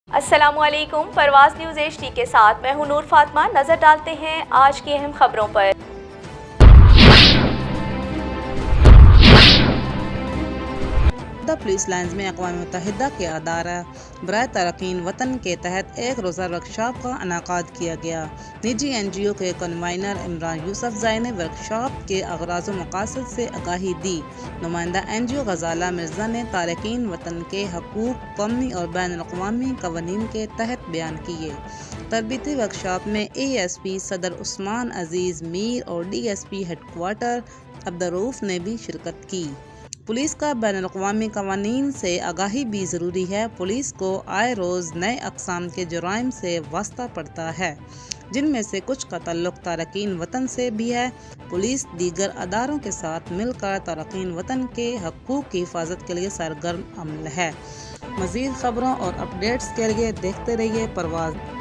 अस्सलामुअलैकुम। परवाज़ news HD के साथ मैं हूं नूर फातिमा। नजर डालते हैं आज की अहम खबरों पर। पुलिस लाइन्स में अक़वाम मुत्तहिदा के अदारा बराए तारकीन वतन के तहत एक रोज़ा वर्कशॉप का इनेकाद किया गया। निजी NGO के कन्वीनर इमरान यूसुफ़ज़ई ने वर्कशॉप के अग़राज़ व मक़ासद से आगाही दी। नुमाइंदा NGO ग़ज़ाला मिर्ज़ा ने तारकीन वतन के हकूक़ कौमी और बैनुल-अक़वामी क़वानीन के तहत बयान किए। तरबीती वर्कशॉप में ASP सदर उस्मान अज़ीज़ मीर और DSP हेडक्वार्टर अब्दुर्रऊफ़ ने भी शिरकत की। पुलिस का बैनुल-अक़वामी क़वानीन से आगाही भी ज़रूरी है। पुलिस को आए रोज़ नए अक़साम के जुराइम से वास्ता पड़ता है, जिनमें से कुछ का तल्लुक़ तारकीन वतन से भी है। पुलिस दीगर अदारों के साथ मिलकर तारकीन वतन के हकूक़ की हिफाजत के लिए सरगर्म अमल है। मज़ीद ख़बरों और अपडेट्स के लिए देखते रहिए परवाज़।